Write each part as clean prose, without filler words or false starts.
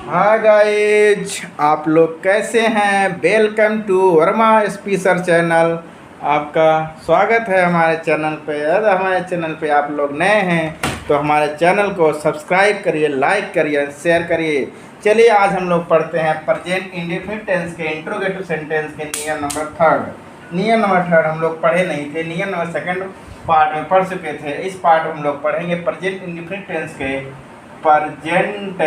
Hi guys, आप लोग कैसे हैं। Welcome to Verma speaker channel. आपका स्वागत है हमारे चैनल पे। यदि हमारे चैनल पे आप लोग नए हैं तो हमारे चैनल को सब्सक्राइब करिए, लाइक करिए, शेयर करिए। चलिए आज हम लोग पढ़ते हैं प्रेजेंट इंडेफिनिट टेंस के इंट्रोगेटिव सेंटेंस के नियम नंबर थर्ड। नियम नंबर थर्ड हम लोग पढ़े नहीं थे, नियम नंबर सेकंड पार्ट में पढ़ चुके थे। इस पार्ट में हम लोग पढ़ेंगे प्रेजेंट इंडेफिनिट टेंस के प्रेजेंट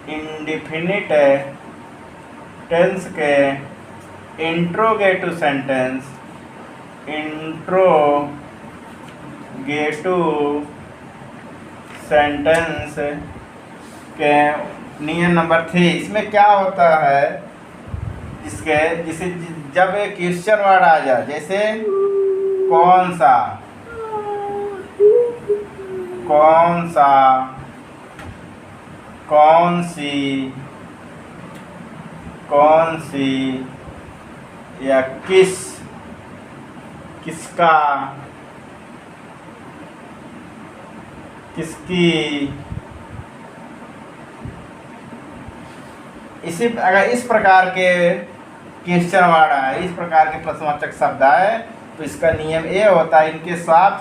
इंडिफिनिट टेंस के इंट्रोगेटिव सेंटेंस के नियम नंबर 3। इसमें क्या होता है, जिसे जब एक क्वेश्चन वर्ड आ जाए, जैसे कौन सा, कौन सी या किसका, किसकी, अगर इस प्रकार के क्वेश्चन वर्ड आए, इस प्रकार के प्रश्नवाचक शब्द आए तो इसका नियम ये होता है, इनके साथ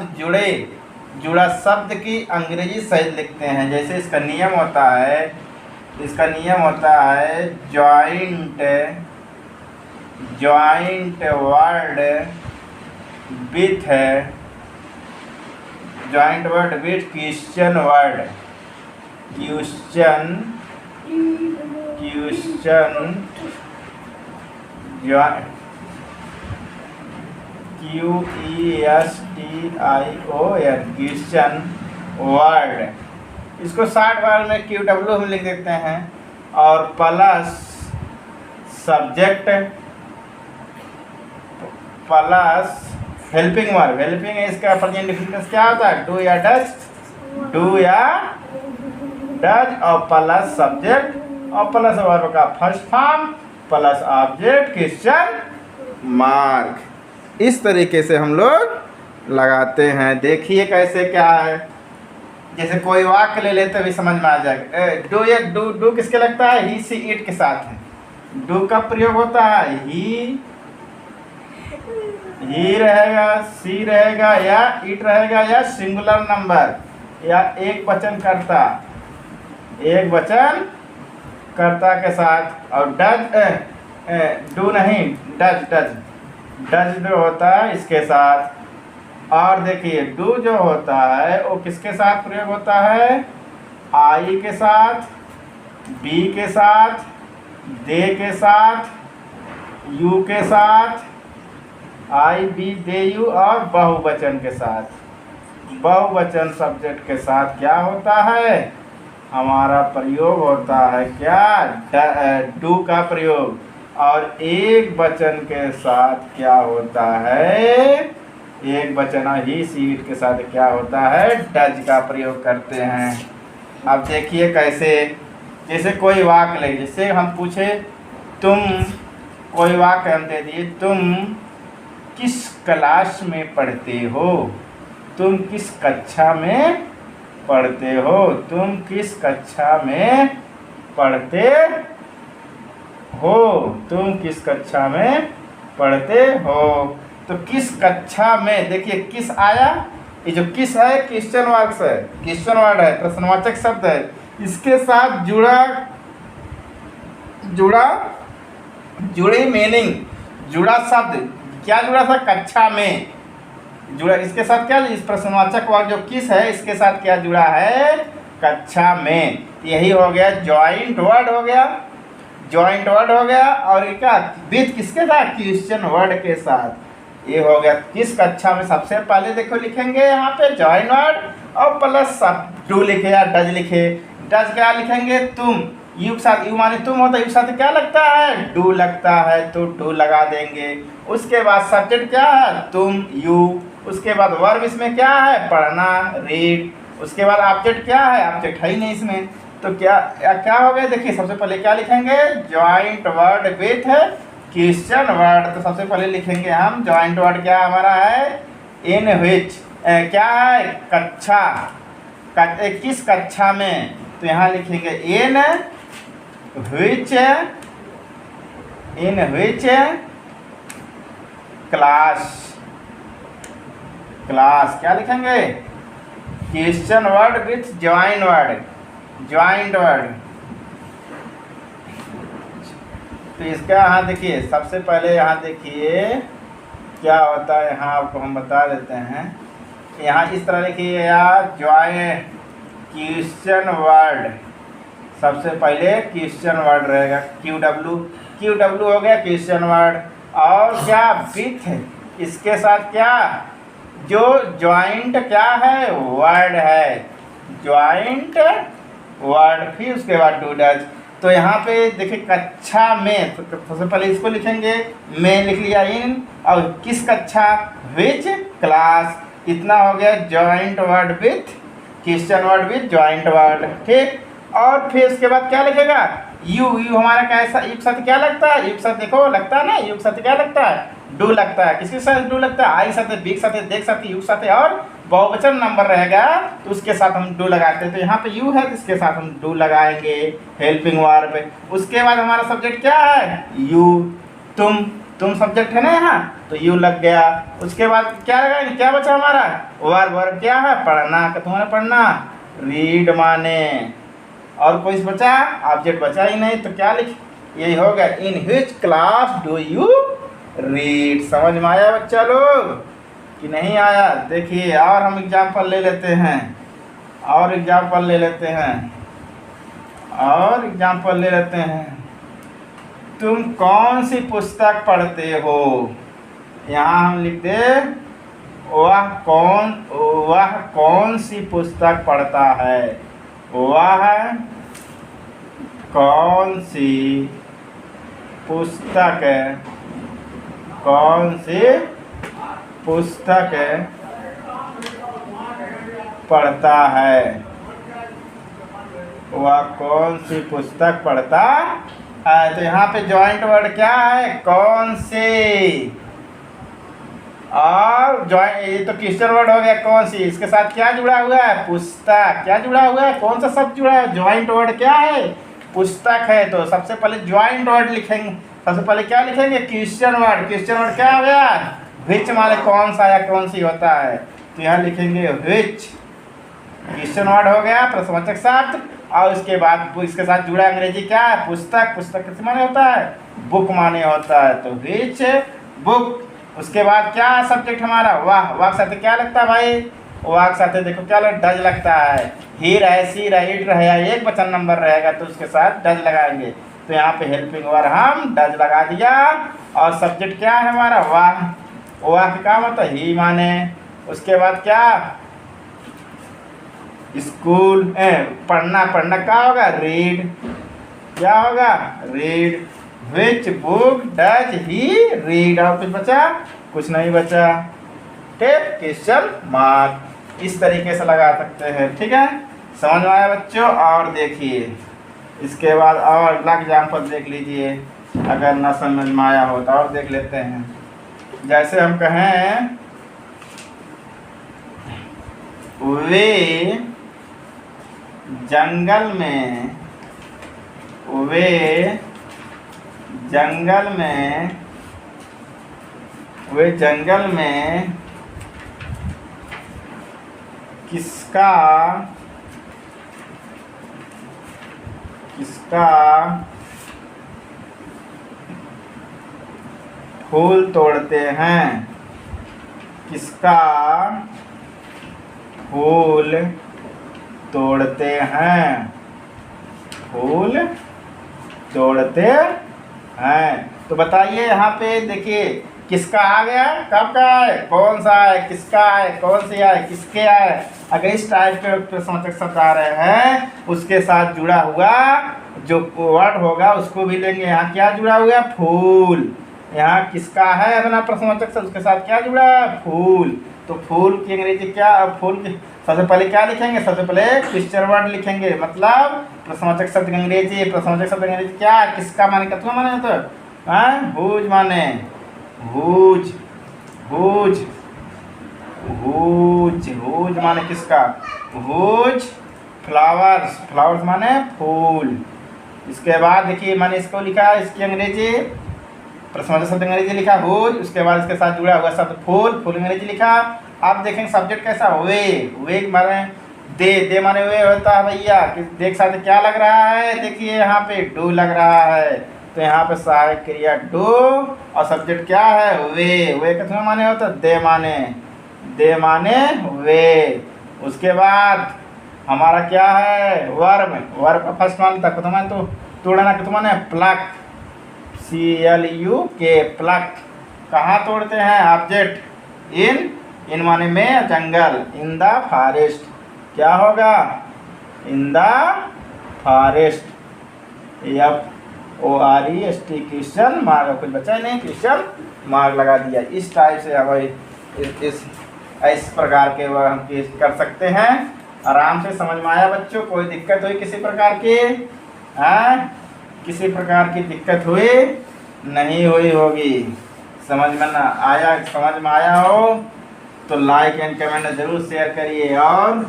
जुड़ा शब्द की अंग्रेजी सहित लिखते हैं। जैसे इसका नियम होता है joint word with question word, question word. इसको 60 बार में QW हम लिख देते हैं, और plus subject plus helping verb. Helping इसका प्रेजेंट इंडेफिनिट क्या होता है, डू या डज और प्लस सब्जेक्ट और प्लस वर्ब का first form plus object question mark. इस तरीके से हम लोग लगाते हैं। देखिए कैसे क्या है, जैसे कोई वाक्य ले लेते भी समझ में आ जाएगा। डू किसके लगता है, ही सी इट के साथ है। डू का प्रयोग होता है ही रहेगा, सी रहेगा या इट रहेगा, या सिंगुलर नंबर या एक वचन कर्ता के साथ। और डू नहीं, डज जो होता है इसके साथ। और देखिए डू जो होता है वो किसके साथ प्रयोग होता है, आई के साथ, बी के साथ, दे के साथ, यू के साथ, आई बी दे यू, और बहुवचन के साथ। बहुवचन सब्जेक्ट के साथ क्या होता है, हमारा प्रयोग होता है क्या, डू का प्रयोग। और एक वचन के साथ क्या होता है, एक वचन ही सीट के साथ क्या होता है, डज का प्रयोग करते हैं। अब देखिए कैसे, जैसे कोई वाक्य ले, जैसे हम पूछे तुम, कोई वाक्य हम दे दिए, तुम किस क्लास में पढ़ते हो, तुम किस कक्षा में पढ़ते हो, तुम किस कक्षा में पढ़ते हो, तुम किस कक्षा में पढ़ते हो। तो किस कक्षा में, देखिए किस आया, ये जो किस है क्वेश्चन वर्ड है, प्रश्नवाचक शब्द है। इसके साथ जुड़ी मीनिंग, जुड़ा शब्द क्या जुड़ा था, कक्षा में जुड़ा। इसके साथ क्या, इस प्रश्नवाचक वर्ग जो किस है इसके साथ क्या जुड़ा है, कक्षा में। यही हो गया जॉइंट वर्ड हो गया। और क्या विथ किसके साथ, क्वेश्चन वर्ड के साथ। ये हो गया किस कक्षा में। सबसे पहले देखो लिखेंगे यहाँ पे जॉइंट वर्ड और प्लस डू लिखे या डज लिखे। डज क्या लिखेंगे, तुम, यू के साथ, यू माने तुम होता है, यू के साथ क्या लगता है, डू लगता है, तो डू लगा देंगे। उसके बाद सब्जेक्ट क्या है, तुम, यू। उसके बाद वर्ब इसमें क्या है, पढ़ना, रीड। उसके बाद ऑब्जेक्ट क्या है, ऑब्जेक्ट है ही नहीं इसमें, तो क्या हो गया। देखिए सबसे पहले क्या लिखेंगे, joint word with question word. तो सबसे पहले लिखेंगे हम जॉइंट वर्ड क्या हमारा है, इन विच, क्या है, कक्षा, किस कक्षा में, तो यहाँ लिखेंगे इन which क्लास। क्लास क्या लिखेंगे, question word with join word, joint word. तो इसका यहाँ देखिए, सबसे पहले यहाँ देखिए क्या होता है, यहाँ आपको हम बता देते हैं। यहाँ इस तरह लिखिए यार, ज्वाइन क्वेश्चन वर्ड, सबसे पहले क्वेश्चन वर्ड रहेगा QW हो गया क्वेश्चन वर्ड। और क्या विथ, इसके साथ क्या, जो ज्वाइंट क्या है, वर्ड है, ज्वाइंट वर्ड। फिर उसके बाद डू डज। तो यहाँ पे देखिए कक्षा में, तो सबसे पहले इसको लिखेंगे, में लिख लिया इन, और किस कक्षा, विच क्लास। इतना हो गया joint word with, question word with joint word, ठीक। और फिर उसके बाद क्या लिखेगा, यू हमारा कैसा युक्त साथ क्या लगता है, युक्त साथ देखो लगता है ना, युक्त साथ क्या लगता है, डू लगता है। किसके साथ डू लगता है, आई साथ, बी के साथ, देख साथ, युक्त साथ, और बहुवचन नंबर रहेगा तो उसके साथ हम डू लगाते हैं। तो यहाँ पे यू है तो इसके साथ हम डू लगाएंगे हेल्पिंग वर्ब। उसके बाद हमारा सब्जेक्ट क्या है, यू, तुम सब्जेक्ट है ना यहाँ, तो यू लग गया। उसके बाद क्या लगाएंगे, क्या बचा हमारा, वर्ब क्या है, पढ़ना, का तुम्हारा पढ़ना, रीड माने, और कोई बचा, ऑब्जेक्ट बचा ही नहीं, तो क्या लिख, यही हो गया, in which class do you read. समझ में आया बच्चा लोग कि नहीं आया। देखिए और हम एग्जाम्पल ले लेते हैं, और एग्जाम्पल ले लेते हैं। तुम कौन सी पुस्तक पढ़ते हो, यहाँ हम लिख दे, वह कौन सी पुस्तक पढ़ता है, वह कौन सी पुस्तक पढ़ता है, वह कौन सी पुस्तक पढ़ता है। तो यहाँ पे जॉइंट वर्ड क्या है, कौन से, और जॉइंट, ये तो क्वेश्चन वर्ड हो गया कौन सी, इसके साथ क्या जुड़ा हुआ है, पुस्तक। क्या जुड़ा हुआ है, कौन सा शब्द जुड़ा है, जॉइंट वर्ड क्या है, पुस्तक है। तो सबसे पहले जॉइंट वर्ड लिखेंगे, सबसे पहले क्या लिखेंगे, क्वेश्चन वर्ड। क्वेश्चन वर्ड क्या हो गया, विच माने कौन सा या कौन सी होता है, तो यहाँ लिखेंगे विच। क्वेश्चन वर्ड हो गया प्रश्नवाचक शब्द, और उसके बाद इसके साथ जुड़ा अंग्रेजी क्या है, पुस्तक। पुस्तक किस माने होता है, बुक माने होता है, तो विच बुक। उसके बाद क्या सब्जेक्ट हमारा, वाह साथ क्या लगता है भाई, वाह साथ देखो क्या लगता, डज लगता है। ही रहे, सी रहे, इट रहे, एक वचन नंबर रहेगा तो उसके साथ डज लगाएंगे। तो यहाँ पे हेल्पिंग वर्ब हम डज लगा दिया, और सब्जेक्ट क्या है हमारा, वाह का क्या मतलब, ही माने। उसके बाद क्या, स्कूल, पढ़ना क्या होगा, रीड। क्या होगा, read. Which book does he read. और कुछ बचा, कुछ नहीं बचा, ठीक। क्वेश्चन मार्क इस तरीके से लगा सकते हैं, ठीक है। समझ में आया बच्चों। और देखिए इसके बाद और अगला एग्जाम्पल देख लीजिए, अगर ना समझ में आया हो तो और देख लेते हैं। जैसे हम कहें, वे जंगल में किसका फूल तोड़ते हैं, किसका फूल तोड़ते हैं। तो बताइए यहाँ पे देखिए, किसका आ गया, कब का है, कौन सा है, किसका है, कौन सी है, किसके है। अगर इस टाइप के प्रश्नवाचक शब्द आ रहे हैं, उसके साथ जुड़ा हुआ जो वर्ड होगा उसको भी लेंगे। यहाँ क्या जुड़ा हुआ है, फूल। यहाँ किसका है अपना प्रश्नवाचक शब्द, उसके साथ क्या जुड़ा है, फूल। तो फूल की अंग्रेजी क्या, फूल की सबसे पहले क्या लिखेंगे, सबसे पहले क्वेश्चन वर्ड लिखेंगे, मतलब प्रश्नवाचक शब्द अंग्रेजी। प्रश्नवाचक शब्द अंग्रेजी क्या, किसका माने, कितना माने, तो हुज माने, हुज हुज, हुज माने किसका, हुज फ्लावर्स, फ्लावर्स माने फूल। इसके बाद देखिए मैंने इसको लिखा, इसकी अंग्रेजी प्रश्नवाचक शब्द अंग्रेजी लिखा हुज, उसके बाद इसके साथ जुड़ा हुआ शब्द फूल, फूल अंग्रेजी लिखा। आप देखेंगे सब्जेक्ट कैसा, वे माने दे माने वे होता है भैया, देख साथ क्या लग रहा है, देखिए यहाँ पे डू लग रहा है, तो यहाँ पे सहायक क्रिया डू और सब्जेक्ट क्या है, वे कितने माने होता है, दे माने वे। उसके बाद हमारा क्या है, वर्ब, वर्ब का फर्स्ट मान तक तो माने तो तोड़ना कितना माने, प्लक, CLUK, प्लक। कहाँ तोड़ते हैं, ऑब्जेक्ट, इन माने में, जंगल, इन द फॉरेस्ट, क्या होगा, in the forest, FOREST, question mark, कुछ बचा ही नहीं, क्वेश्चन मार्क लगा दिया। इस टाइप से हम इस प्रकार के वह हम कर सकते हैं। आराम से समझ में आया बच्चों, कोई दिक्कत हुई किसी प्रकार की, किसी प्रकार की दिक्कत हुई नहीं हुई होगी, समझ में ना आया, समझ में आया हो तो लाइक एंड कमेंट जरूर शेयर करिए, और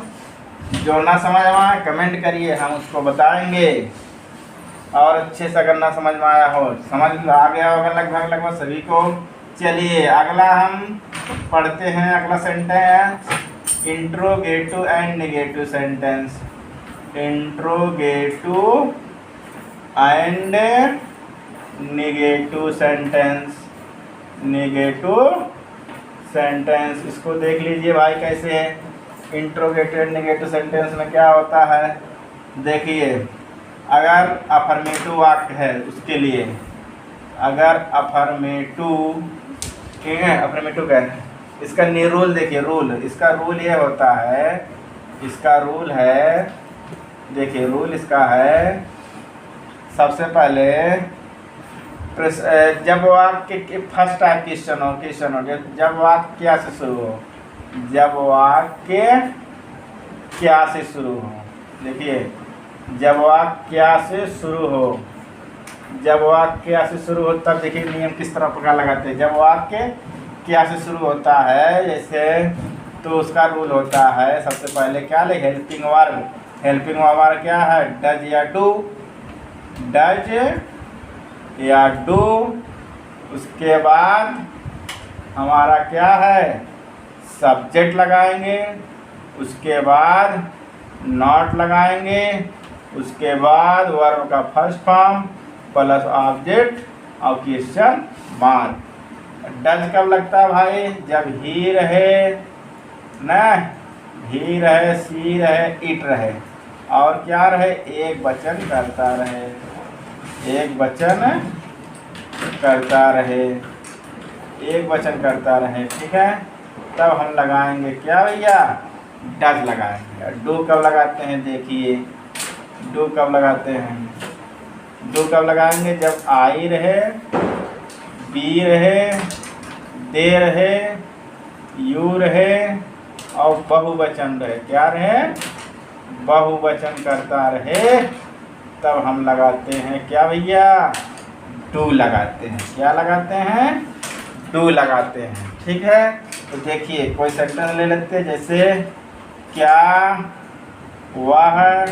जो ना समझ में आए कमेंट करिए, हम उसको बताएंगे। और अच्छे से अगर ना समझ में आया हो, समझ आ गया होगा लगभग सभी को। चलिए अगला हम पढ़ते हैं, अगला sentence interrogative and negative sentence. Interrogative and negative sentence, negative sentence, इसको देख लीजिए भाई कैसे है। इंट्रोगेटिव एंड नेगेटिव सेंटेंस में क्या होता है, देखिए अगर अफर्मेटिव वाक्य है उसके लिए, अगर अफर्मेटिव, ठीक है, अफर्मेटिव का है, इसका रूल देखिए, रूल, इसका रूल ये होता है, इसका रूल है, देखिए रूल इसका है, सबसे पहले जब वाक्य फर्स्ट टाइप क्वेश्चन हो, जब वाक्य क्या से शुरू हो, जब वाक्य क्या से शुरू हो, देखिए जब वाक्य क्या से शुरू हो, जब वाक्य क्या से शुरू हो तब देखिए नियम किस तरह पता लगाते हैं। जब वाक्य क्या से शुरू होता है जैसे, तो उसका रूल होता है सबसे पहले क्या ले, हेल्पिंग वर्ब, हेल्पिंग वर्ब क्या है, डज या डू, डज या डू। उसके बाद हमारा क्या है, सब्जेक्ट लगाएंगे, उसके बाद नॉट लगाएंगे, उसके बाद वर्ब का फर्स्ट फॉर्म प्लस ऑब्जेक्ट और क्वेश्चन मार्क। डज कब लगता है भाई, जब ही रहे ना, ही रहे, सी रहे, इट रहे, और क्या रहे, एक वचन करता रहे, एक वचन करता रहे, एक वचन करता रहे, ठीक है। तब हम लगाएंगे क्या भैया, डज लगाएंगे। डू कब लगाते हैं, देखिए डू कब लगाते हैं, डू कब लगाएंगे, जब आई रहे, बी रहे, दे रहे, यू रहे और बहुवचन रहे, क्या रहे, बहुवचन करता रहे, तब हम लगाते हैं क्या भैया, डू लगाते हैं, क्या लगाते हैं, डू लगाते हैं, ठीक है। तो देखिए कोई सेंटेंस ले लेते हैं, जैसे क्या वह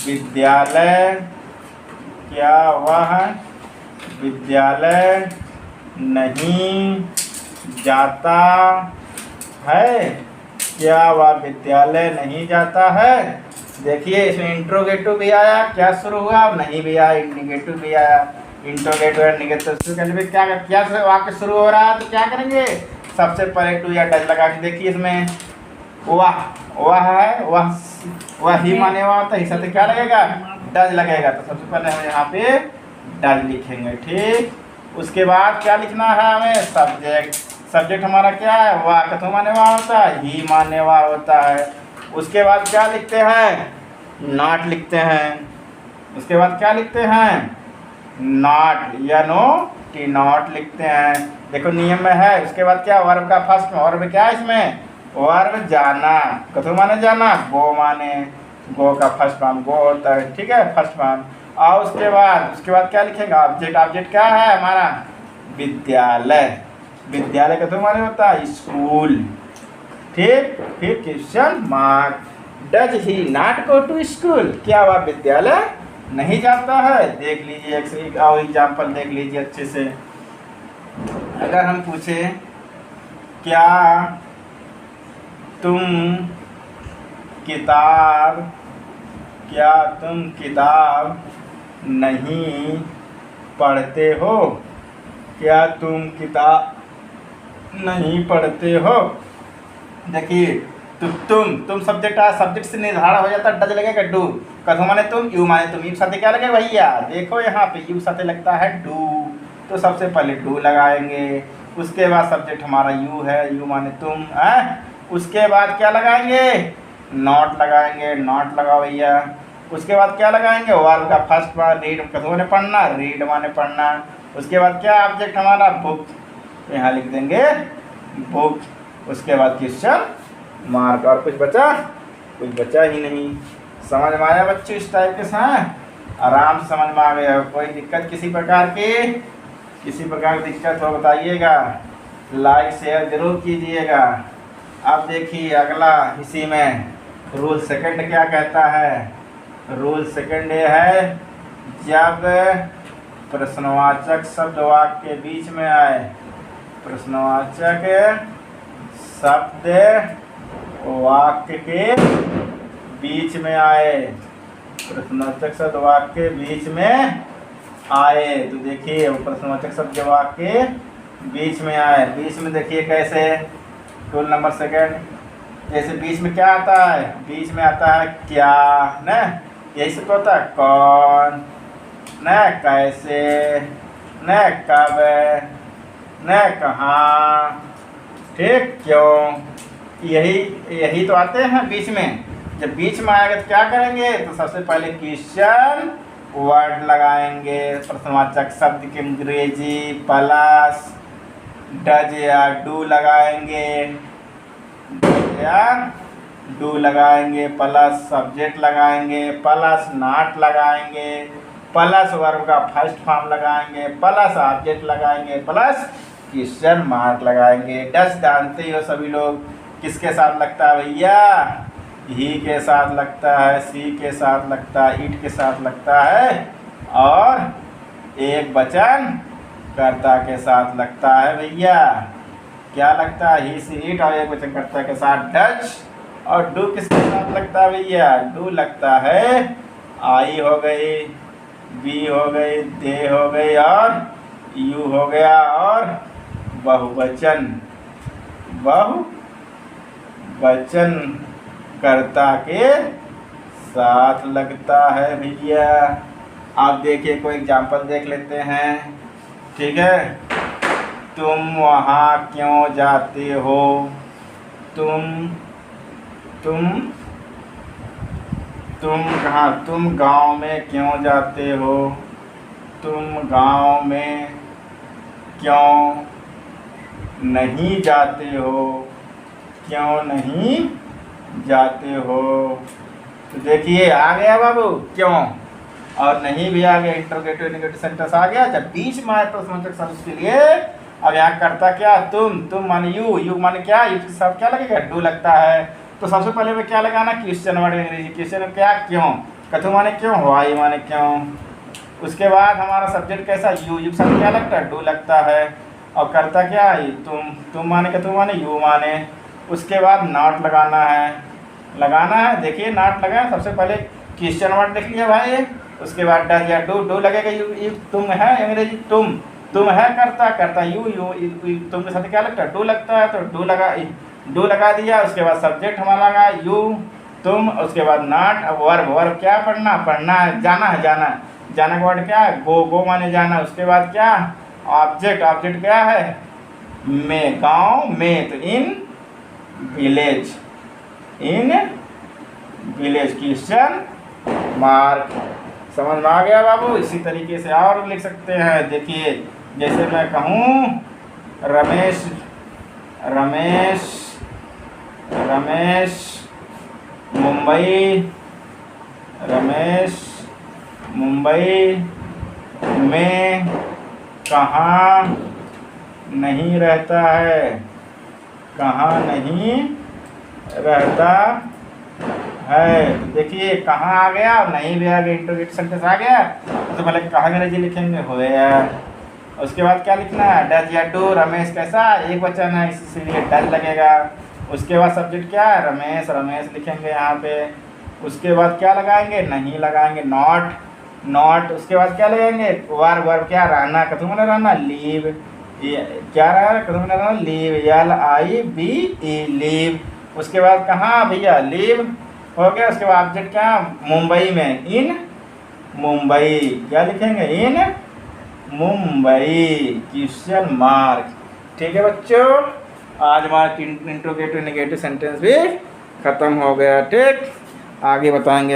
विद्यालय, क्या वह विद्यालय नहीं जाता है, क्या वह विद्यालय नहीं जाता है। देखिए इसमें इंट्रोगेटिव भी आया, क्या शुरू हुआ, नहीं भी आया, नेगेटिव भी आया। इंट्रोगेटिव और नेगेटिव शुरू करने में क्या क्या से वाक्य शुरू हो रहा है, तो क्या करेंगे, सबसे पहले टू या डज लगा के देखिए। इसमें वह है, वह ही माने हुआ होता है, हिस्सा तो क्या लगेगा, डज लगेगा, तो सबसे पहले हम यहाँ पे डज लिखेंगे, ठीक। उसके बाद क्या लिखना है हमें, सब्जेक्ट, सब्जेक्ट हमारा क्या है, वह कथो माने हुआ होता है, ही माने हुआ होता है। उसके बाद क्या लिखते हैं, नॉट लिखते हैं। उसके बाद क्या लिखते हैं, नॉट या नो टी नॉट लिखते हैं, देखो नियम में है। उसके बाद क्या, वर्ब का फर्स्ट वर्ब क्या है इसमें, वर्ब जाना, कथो माने जाना, गो माने, गो का फर्स्ट फॉर्म गो होता है, ठीक है, फर्स्ट फॉर्म। और उसके बाद क्या लिखेंगे, ऑब्जेक्ट, ऑब्जेक्ट क्या है हमारा, विद्यालय, विद्यालय कथो माने होता है, स्कूल, ठीक, फिर question mark. Does he not go to school, क्या वह विद्यालय नहीं जाता है? देख लीजिए एक और एग्जाम्पल देख लीजिए अच्छे से। अगर हम पूछे क्या तुम किताब नहीं पढ़ते हो? क्या तुम किताब नहीं पढ़ते हो? देखिए तो तुम सब्जेक्ट से निर्धारण हो जाता है, डज लगेगा डू। कथो माने तुम, यू माने तुम, यू साथे क्या लगेगा भैया? देखो यहाँ पे यू साथे लगता है डू, तो सबसे पहले डू लगाएंगे। उसके बाद सब्जेक्ट हमारा यू है, यू माने तुम है। उसके बाद क्या लगाएंगे? नॉट लगाएंगे, नॉट लगाओ भैया। उसके बाद क्या लगाएंगे? वर्ब का फर्स्ट बार रीड, कथो माने पढ़ना, रीड माने पढ़ना। उसके बाद क्या ऑब्जेक्ट हमारा? बुक, तो यहाँ लिख देंगे बुक। उसके बाद क्वेश्चन मार्क। और कुछ बचा? कुछ बचा ही नहीं। समझ में आया बच्चों? इस टाइप के साथ आराम से समझ में आ गया। कोई दिक्कत किसी प्रकार की दिक्कत हो बताइएगा, लाइक शेयर जरूर कीजिएगा। अब देखिए अगला, इसी में रूल सेकंड क्या कहता है? रूल सेकंड ये है, जब प्रश्नवाचक शब्द वाक्य के बीच में आए, प्रश्नवाचक शब्द वाक्य के बीच में आए, प्रश्नवाचक शब्द वाक्य के बीच में आए, तो देखिए प्रश्नवाचक शब्द वाक्य के बीच में आए। बीच में देखिए कैसे, रूल नंबर सेकंड, जैसे बीच में क्या आता है? बीच में आता है क्या, न यही सब होता है, कौन, न कैसे, न कब, न कहाँ, ठीक, क्यों, यही तो आते हैं बीच में। जब बीच में आएगा तो क्या करेंगे? तो सबसे पहले क्वेश्चन वर्ड लगाएंगे, प्रश्नवाचक शब्द के अंग्रेजी प्लस डज या डू लगाएंगे, प्लस सब्जेक्ट लगाएंगे, प्लस नॉट लगाएंगे, प्लस वर्ब का फर्स्ट फॉर्म लगाएंगे, प्लस ऑब्जेक्ट लगाएंगे, प्लस क्वेश्चन मार्क लगाएंगे। डज जानते हो सभी लोग किसके साथ लगता है भैया? ही के साथ लगता है, सी के साथ लगता है, इट के साथ लगता है, और एक वचन कर्ता के साथ लगता है भैया। क्या लगता है? ही, सी, इट, और एक वचन कर्ता के साथ डज। और डू किसके साथ लगता है भैया? डू लगता है आई हो गई, बी हो गई, दे हो गई, और यू हो गया, और बहुवचन कर्ता के साथ लगता है भैया। आप देखिए कोई एग्जाम्पल देख लेते हैं, ठीक है। तुम वहाँ क्यों जाते हो? तुम कहाँ, तुम गांव में क्यों जाते हो? तुम गांव में क्यों नहीं जाते हो? क्यों नहीं जाते हो? तो देखिए आ गया बाबू क्यों, और नहीं भी आ गया, इंटरोगेटिव नेगेटिव सेंटेंस आ गया। जब बीच में आए प्रश्नवाचक शब्द उसके लिए, अब यहाँ करता क्या? तुम माने यू माने क्या? यू के साथ क्या लगेगा? डू लगता है। तो सबसे पहले में क्या लगाना? क्वेश्चन वर्ड अंग्रेजी, क्वेश्चन में क्या? क्यों। कथू माने क्यों, वाई माने क्यों। उसके बाद हमारा सब्जेक्ट कैसा? यू के साथ क्या लगता है? डू लगता है। और करता क्या है? तुम माने कथू माने यू माने। उसके बाद नॉट लगाना है, देखिए नॉट लगाए। सबसे पहले क्वेश्चन वर्ड देख लिया भाई, उसके बाद डज या डू लगेगा। यू तुम है अंग्रेजी, तुम है करता यू तुम के साथ क्या लगता है? डू लगता है, तो डू लगा दिया। उसके बाद सब्जेक्ट हमारा लगा यू, तुम। उसके बाद नॉट। अब वर्ब क्या? पढ़ना है, जाना का वर्ड क्या है? गो माने जाना। उसके बाद क्या? ऑब्जेक्ट क्या है? में, गांव में, तो इन विलेज, क्वेश्चन मार्क। समझ में आ गया बाबू? इसी तरीके से और लिख सकते हैं। देखिए जैसे मैं कहूँ रमेश मुंबई में कहाँ नहीं रहता है? कहाँ नहीं रहता है। तो देखिए कहाँ आ गया, नहीं भी आ गया, इंट्रोगेटिव सेंटेंस आ गया। तो पहले कहाँ अंग्रेजी लिखेंगे, वेयर। उसके बाद क्या लिखना है, डज या डू। रमेश कैसा, एक वचन है इसीलिए डज लगेगा। उसके बाद सब्जेक्ट क्या है, रमेश, रमेश लिखेंगे यहाँ पे। उसके बाद क्या लगाएंगे, नहीं लगाएंगे, नॉट, नॉट। उसके बाद क्या लगाएंगे, वर्ब, वर्ब क्या, रहना, कथम में रहना, लीव, क्या रहा, कथम में रहना, लीव, LIVE, लीव। उसके बाद कहाँ भैया, लीव हो गया। उसके बाद ऑब्जेक्ट क्या, मुंबई में, इन मुंबई, क्या लिखेंगे, इन मुंबई, क्वेश्चन मार्क। ठीक है बच्चों, आज हमारा इंट्रोगेटिव नेगेटिव सेंटेंस भी खत्म हो गया। ठीक, आगे बताएंगे।